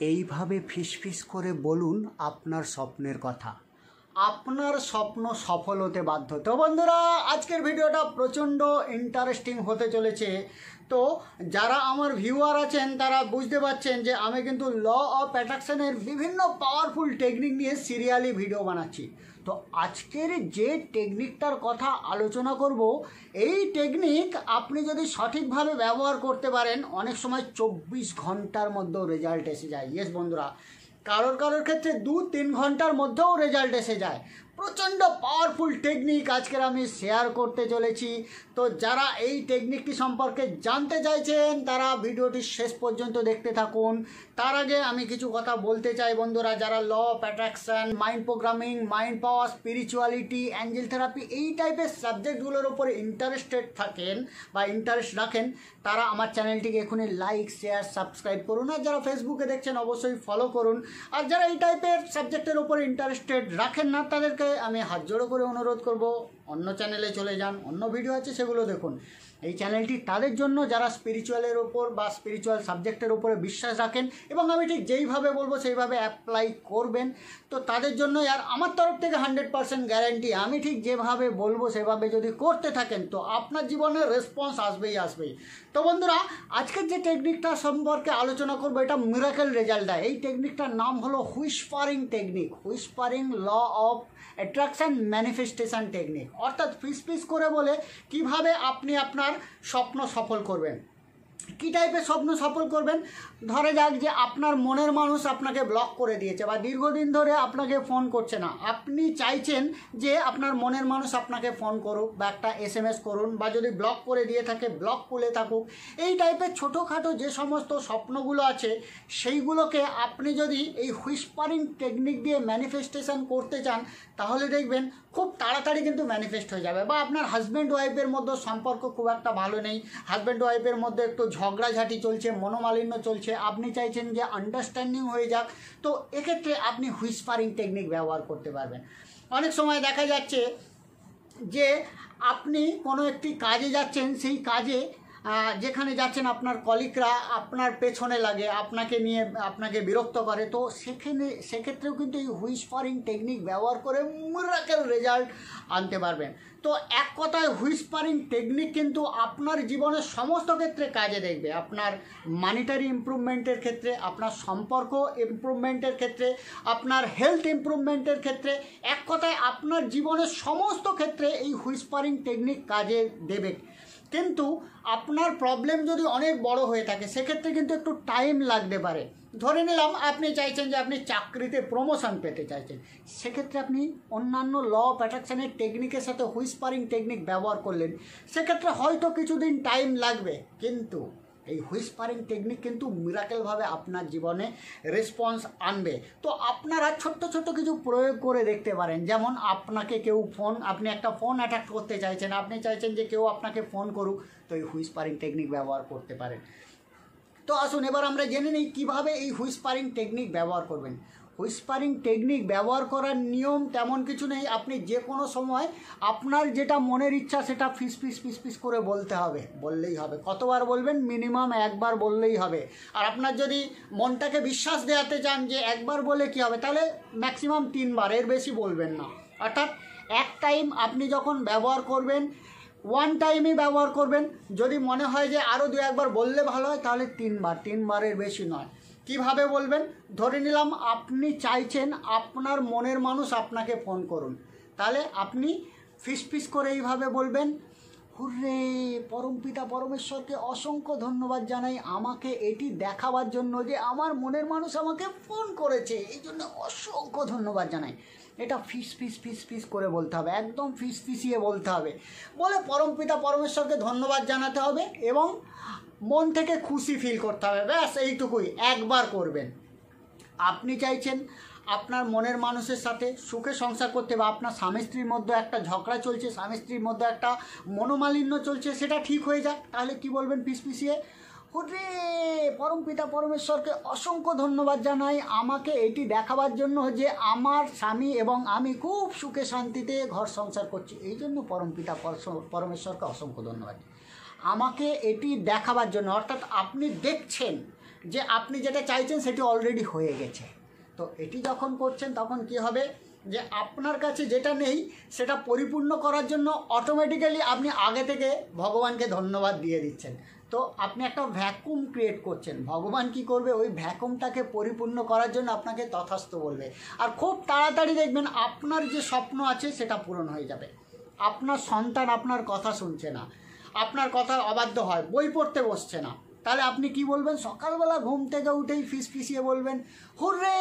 এইভাবে ফিসফিস করে বলুন আপনার স্বপ্নের কথা, আপনার স্বপ্ন সফল হতে বাধ্য। তো বন্ধুরা, আজকের ভিডিওটা প্রচণ্ড ইন্টারেস্টিং হতে চলেছে। তো যারা আমার ভিউয়ার আছেন তারা বুঝতে পারছেন যে আমি কিন্তু ল অফ অ্যাট্রাকশনের বিভিন্ন পাওয়ারফুল টেকনিক নিয়ে সিরিয়ালি ভিডিও বানাচ্ছি। তো আজকের যে টেকনিকটার কথা আলোচনা করব, এই টেকনিক আপনি যদি সঠিকভাবে ব্যবহার করতে পারেন অনেক সময় 24 ঘন্টার মধ্যেও রেজাল্ট এসে যায়। ইয়েস বন্ধুরা, কারোর ক্ষেত্রে 2-3 ঘন্টার মধ্যেও রেজাল্ট এসে যায়। প্রচণ্ড পাওয়ারফুল টেকনিক আজকের আমি শেয়ার করতে চলেছি। তো যারা এই টেকনিকটি সম্পর্কে জানতে চাইছেন তারা ভিডিওটি শেষ পর্যন্ত দেখতে থাকুন। তার আগে আমি কিছু কথা বলতে চাই বন্ধুরা, যারা law of attraction, mind programming, mind power, spirituality, angel therapy এই টাইপের সাবজেক্টগুলোর উপরে ইন্টারেস্টেড থাকেন বা ইন্টারেস্ট রাখেন, তারা আমার চ্যানেলটিকে এখনই লাইক, শেয়ার, সাবস্ক্রাইব করুন। আর যারা ফেসবুকে দেখছেন অবশ্যই ফলো করুন। আর যারা এই টাইপের সাবজেক্টের উপরে ইন্টারেস্টেড রাখেন না, তাদেরকে আমি হাত জোড়ো করে অনুরোধ করব অন্য চ্যানেলে চলে যান, অন্য ভিডিও আছে সেগুলো দেখুন। এই চ্যানেলটি তাদের জন্য যারা স্পিরিচুয়ালের ওপর বা স্পিরিচুয়াল সাবজেক্টের উপরে বিশ্বাস রাখেন এবং আমি ঠিক যেইভাবে বলবো সেইভাবে অ্যাপ্লাই করবেন, তো তাদের জন্য। আর আমার তরফ থেকে 100% গ্যারান্টি, আমি ঠিক যেভাবে বলবো সেভাবে যদি করতে থাকেন তো আপনার জীবনে রেসপন্স আসবেই আসবেই। তো বন্ধুরা, আজকের যে টেকনিকটা সম্পর্কে আলোচনা করবো এটা মিরাকেল রেজাল্ট দেয়। এই টেকনিকটার নাম হলো whispering technique, whispering law of attraction manifestation technique. অর্থাৎ ফিস করে বলে কিভাবে আপনি আপনার স্বপ্ন সফল করবেন। কী টাইপের স্বপ্ন সফল করবেন? ধরে যাক যে আপনার মনের মানুষ আপনাকে ব্লক করে দিয়েছে বা দীর্ঘদিন ধরে আপনাকে ফোন করছে না, আপনি চাইছেন যে আপনার মনের মানুষ আপনাকে ফোন করুক বা একটা SMS করুন, বা যদি ব্লক করে দিয়ে থাকে ব্লক খুলে থাকুক। এই টাইপের ছোটোখাটো যে সমস্ত স্বপ্নগুলো আছে সেইগুলোকে আপনি যদি এই হুইসপারিং টেকনিক দিয়ে ম্যানিফেস্টেশন করতে চান তাহলে দেখবেন খুব তাড়াতাড়ি কিন্তু ম্যানিফেস্ট হয়ে যাবে। বা আপনার হাজব্যান্ড ওয়াইফের মধ্যে সম্পর্ক খুব একটা ভালো নেই, হাজব্যান্ড ওয়াইফের মধ্যে একটু ঝগড়াঝাটি চলছে, মনোমালিন্য চলছে, আপনি চাইছেন যে আন্ডারস্ট্যান্ডিং হয়ে যাক, তো এক্ষেত্রে আপনি হুইসপারিং টেকনিক ব্যবহার করতে পারবেন। অনেক সময় দেখা যাচ্ছে যে আপনি কোনো একটি কাজে যাচ্ছেন, সেই কাজে যেখানে যাচ্ছেন আপনার কলিগরা আপনার পেছনে লাগে, আপনাকে বিরক্ত করে, তো সেক্ষেত্রেও কিন্তু এই হুইসপারিং টেকনিক ব্যবহার করে মিরাকেল রেজাল্ট আনতে পারবেন। তো এক কথায় হুইসপারিং টেকনিক কিন্তু আপনার জীবনের সমস্ত ক্ষেত্রে কাজে দেখবে। আপনার মানিটারি ইমপ্রুভমেন্টের ক্ষেত্রে, আপনার সম্পর্ক ইমপ্রুভমেন্টের ক্ষেত্রে, আপনার হেলথ ইমপ্রুভমেন্টের ক্ষেত্রে, এক কথায় আপনার জীবনের সমস্ত ক্ষেত্রে এই হুইসপারিং টেকনিক কাজে দেবে। কিন্তু আপনার প্রবলেম যদি অনেক বড় হয়ে থাকে সেক্ষেত্রে কিন্তু একটু টাইম লাগতে পারে। ধরে নিলাম আপনি চাইছেন যে আপনি চাকরিতে প্রমোশন পেতে চাইছেন, সেক্ষেত্রে আপনি অন্যান্য ল অফ অ্যাট্রাকশনের টেকনিকের সাথে হুইসপারিং টেকনিক ব্যবহার করলেন, সেক্ষেত্রে হয়তো কিছুদিন টাইম লাগবে, কিন্তু এই হুইসপারিং টেকনিক কিন্তু মিরাকেলভাবে আপনার জীবনে রেসপন্স আনবে। তো আপনারা ছোট্ট কিছু প্রয়োগ করে দেখতে পারেন। যেমন আপনাকে কেউ আপনি একটা ফোন অ্যাটাক করতে চাইছেন, আপনি চাইছেন যে কেউ আপনাকে ফোন করুক, তো এই হুইসপারিং টেকনিক ব্যবহার করতে পারেন। তো আসুন এবার আমরা জেনে নিই কীভাবে এই হুইসপারিং টেকনিক ব্যবহার করবেন। হুইসপারিং টেকনিক ব্যবহার করার নিয়ম তেমন কিছু নেই। আপনি যে কোনো সময় আপনার যেটা মনের ইচ্ছা সেটা ফিস করে বললেই হবে। কতবার বলবেন? মিনিমাম একবার বললেই হবে। আর আপনার যদি মনটাকে বিশ্বাস দেওয়াতে চান যে একবার বলে কি হবে, তাহলে ম্যাক্সিমাম 3 বার, এর বেশি বলবেন না। অর্থাৎ এক টাইম আপনি যখন ব্যবহার করবেন 1 টাইমই ব্যবহার করবেন। যদি মনে হয় যে আরও 2-1 বার বললে ভালো হয় তাহলে 3 বার, 3 বারের বেশি নয়। কিভাবে বলবেন? ধরে নিলাম আপনি চাইছেন আপনার মনের মানুষ আপনাকে ফোন করুন, তাহলে আপনি ফিস করে এইভাবে বলবেন, হুররে, পরমপিতা পরমেশ্বরকে অসংখ্য ধন্যবাদ জানাই আমাকে এটি দেখাবার জন্য যে আমার মনের মানুষ আমাকে ফোন করেছে, এই জন্য অসংখ্য ধন্যবাদ জানাই। এটা ফিস করে বলতে হবে, একদম ফিসিয়ে বলতে হবে। বলে পরমপিতা পরমেশ্বরকে ধন্যবাদ জানাতে হবে এবং মন থেকে খুশি ফিল করতে হবে। ব্যাস এইটুকুই একবার করবেন। আপনি চাইছেন আপনার মনের মানুষের সাথে সুখে সংসার করতে, বা আপনার স্বামী স্ত্রীর মধ্যে একটা ঝগড়া চলছে, স্বামী স্ত্রীর মধ্যে একটা মনোমালিন্য চলছে, সেটা ঠিক হয়ে যাক, তাহলে কি বলবেন? ফিসিয়ে, হুররে, পরমপিতা পরমেশ্বরকে অসংখ্য ধন্যবাদ জানাই আমাকে এটি দেখাবার জন্য যে আমার স্বামী এবং আমি খুব সুখে শান্তিতে ঘর সংসার করছি, এই জন্য পরমপিতা পরমেশ্বরকে অসংখ্য ধন্যবাদ আমাকে এটি দেখাবার জন্য। অর্থাৎ আপনি দেখছেন যে আপনি যেটা চাইছেন সেটি অলরেডি হয়ে গেছে। তো এটি যখন করছেন তখন কি হবে, যে আপনার কাছে যেটা নেই সেটা পরিপূর্ণ করার জন্য অটোমেটিক্যালি আপনি আগে থেকে ভগবানকে ধন্যবাদ দিয়ে দিচ্ছেন। তো আপনি একটা ভ্যাকুম ক্রিয়েট করছেন, ভগবান কি করবে, ওই ভ্যাকুমটাকে পরিপূর্ণ করার জন্য আপনাকে তথাস্তু বলবে। আর খুব তাড়াতাড়ি দেখবেন আপনার যে স্বপ্ন আছে সেটা পূরণ হয়ে যাবে। আপনার সন্তান আপনার কথা শুনছে না, আপনার কথা অবাধ্য হয়, বই পড়তে বসছে না, তাহলে আপনি কি বলবেন, সকালবেলা ঘুম থেকে উঠেই ফিসফিসিয়ে বলবেন, হুররে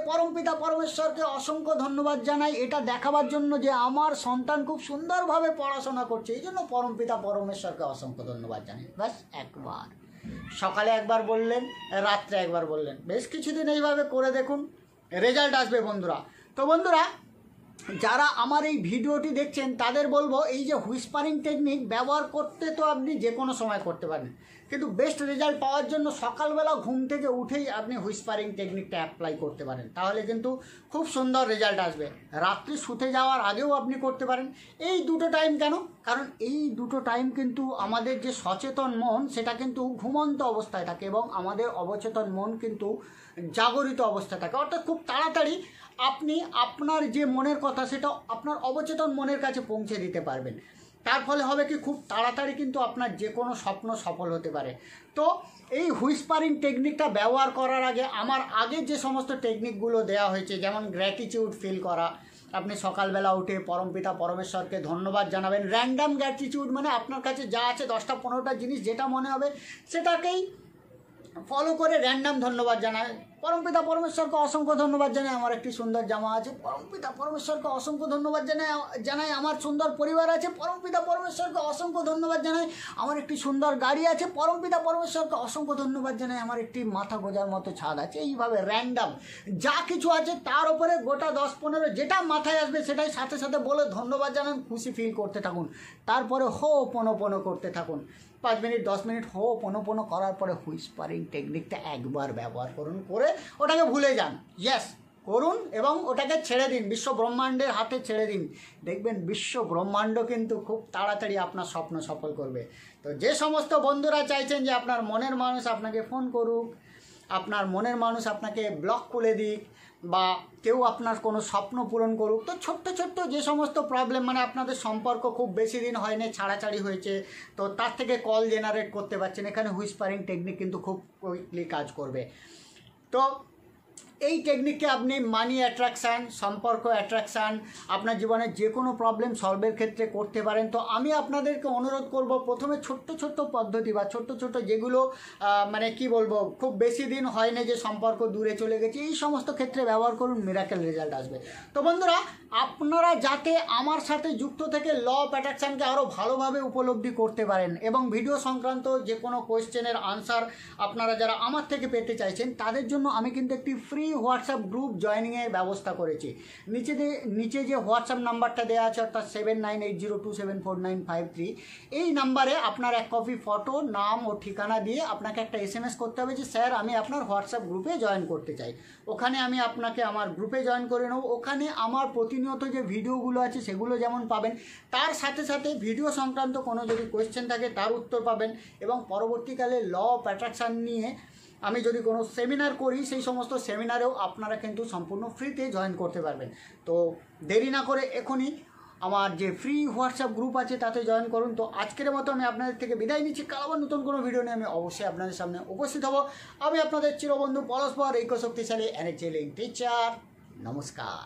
পরমপিতা পরমেশ্বরকে অসংখ্য ধন্যবাদ জানাই এটা দেখাবার জন্য যে আমার সন্তান খুব সুন্দরভাবে পড়াশোনা করছে, এই জন্য পরমপিতা পরমেশ্বরকে অসংখ্য ধন্যবাদ জানাই। ব্যাস একবার, সকালে একবার বললেন, রাত্রে একবার বললেন, বেশ কিছুদিন এইভাবে করে দেখুন, রেজাল্ট আসবে বন্ধুরা। তো বন্ধুরা, যারা আমার এই ভিডিওটি দেখছেন তাদের বলবো, এই যে হুইসপারিং টেকনিক ব্যবহার করতে তো আপনি যে কোনো সময় করতে পারেন, কিন্তু বেস্ট রেজাল্ট পাওয়ার জন্য সকালবেলা ঘুম থেকে উঠেই আপনি হুইসপারিং টেকনিকটা অ্যাপ্লাই করতে পারেন, তাহলে কিন্তু খুব সুন্দর রেজাল্ট আসবে। রাত্রি শুতে যাওয়ার আগেও আপনি করতে পারেন। এই দুটো টাইম কেন, কারণ এই দুটো টাইম কিন্তু আমাদের যে সচেতন মন সেটা কিন্তু ঘুমন্ত অবস্থায় থাকে এবং আমাদের অবচেতন মন কিন্তু জাগরিত অবস্থায় থাকে, অর্থাৎ খুব তাড়াতাড়ি আপনি আপনার যে মনের কথা সেটা আপনার অবচেতন মনের কাছে পৌঁছে দিতে পারবেন। তার ফলে হবে কি, খুব তাড়াতাড়ি কিন্তু আপনার যে কোনো স্বপ্ন সফল হতে পারে। তো এই হুইসপারিং টেকনিকটা ব্যবহার করার আগে আমার আগে যে সমস্ত টেকনিকগুলো দেওয়া হয়েছে, যেমন গ্র্যাটিটিউড ফিল করা, আপনি সকালবেলা উঠে পরমপিতা পরমেশ্বরকে ধন্যবাদ জানাবেন। র্যান্ডাম গ্র্যাটিটিউড মানে আপনার কাছে যা আছে 10টা 15টা জিনিস যেটা মনে হবে সেটাকেই ফলো করে র্যান্ডাম ধন্যবাদ জানায়। পরমপিতা পরমেশ্বরকে অসংখ্য ধন্যবাদ জানাই আমার একটি সুন্দর জামা আছে, পরমপিতা পরমেশ্বরকে অসংখ্য ধন্যবাদ জানাই আমার সুন্দর পরিবার আছে, পরমপিতা পরমেশ্বরকে অসংখ্য ধন্যবাদ জানাই আমার একটি সুন্দর গাড়ি আছে, পরমপিতা পরমেশ্বরকে অসংখ্য ধন্যবাদ জানাই আমার একটি মাথা গোজার মতো ছাদ আছে। এইভাবে র্যান্ডাম যা কিছু আছে তার উপরে গোটা 10-15 যেটা মাথায় আসবে সেটাই সাথে সাথে বলে ধন্যবাদ জানান, খুশি ফিল করতে থাকুন। তারপরে হো পোনো করতে থাকুন, 5 মিনিট 10 মিনিট হো পোনো করার পরে হুইসপারিং টেকনিকটা একবার ব্যবহার করুন, করে ওটাকে ভুলে যান। ইয়েস করুন এবং ওটাকে ছেড়ে দিন, বিশ্ব ব্রহ্মাণ্ডের হাতে ছেড়ে দিন, দেখবেন বিশ্ব ব্রহ্মাণ্ড কিন্তু খুব তাড়াতাড়ি আপনার স্বপ্ন সফল করবে। তো যে সমস্ত বন্ধুরা চাইছেন যে আপনার মনের মানুষ আপনাকে ফোন করুক, আপনার মনের মানুষ আপনাকে ব্লক খুলে দিক, বা কেউ আপনার কোনো স্বপ্ন পূরণ করুক, তো ছোট্ট যে সমস্ত প্রবলেম, মানে আপনাদের সম্পর্ক খুব বেশি দিন হয়নি, ছাড়াছাড়ি হয়েছে, তো তার থেকে কল জেনারেট করতে পারছেন, এখানে হুইসপারিং টেকনিক কিন্তু খুব কুইকলি কাজ করবে। তো এই টেকনিককে আপনি মানি অ্যাট্রাকশান, সম্পর্ক অ্যাট্রাকশান, আপনার জীবনের যে কোনো প্রবলেম সলভের ক্ষেত্রে করতে পারেন। তো আমি আপনাদেরকে অনুরোধ করব, প্রথমে ছোট্ট পদ্ধতি বা ছোট্ট যেগুলো মানে কি বলবো, খুব বেশি দিন হয়নি যে সম্পর্ক দূরে চলে গেছে, এই সমস্ত ক্ষেত্রে ব্যবহার করুন, মিরাকেল রেজাল্ট আসবে। তো বন্ধুরা, আপনারা যাতে আমার সাথে যুক্ত থেকে ল অফ অ্যাট্রাকশানকে আরও ভালোভাবে উপলব্ধি করতে পারেন এবং ভিডিও সংক্রান্ত যে কোনো কোয়েশ্চেনের আনসার আপনারা যারা আমার থেকে পেতে চাইছেন তাদের জন্য আমি কিন্তু একটি ফ্রি হোয়াটসঅ্যাপ গ্রুপ জয়েনিংয়ের ব্যবস্থা করেছি। নিচে যে হোয়াটসঅ্যাপ নাম্বারটা দেওয়া আছে, অর্থাৎ 7980274953, এই নাম্বারে আপনার এক কপি ফটো, নাম ও ঠিকানা দিয়ে আপনাকে একটা SMS করতে হবে যে স্যার আমি আপনার হোয়াটসঅ্যাপ গ্রুপে জয়েন করতে চাই। ওখানে আমি আপনাকে আমার গ্রুপে জয়েন করে নেব। ওখানে আমার প্রতিনিয়ত যে ভিডিওগুলো আছে সেগুলো যেমন পাবেন, তার সাথে সাথে ভিডিও সংক্রান্ত কোনো যদি কোয়েশ্চেন থাকে তার উত্তর পাবেন, এবং পরবর্তীকালে ল অফ অ্যাট্রাকশান নিয়ে আমি যদি কোনো সেমিনার করি সেই সমস্ত সেমিনারেও আপনারা কিন্তু সম্পূর্ণ ফ্রিতে জয়েন করতে পারবেন। তো দেরি না করে এখনই আমার যে ফ্রি হোয়াটসঅ্যাপ গ্রুপ আছে তাতে জয়েন করুন। তো আজকের মতো আমি আপনাদের থেকে বিদায় নিচ্ছি, কাল আবার নতুন কোনো ভিডিও নিয়ে আমি অবশ্যই আপনাদের সামনে উপস্থিত হব। আমি আপনাদের চিরবন্ধু পরস্পর ঐক্য শক্তিশালী এনার্জি টিচার। নমস্কার।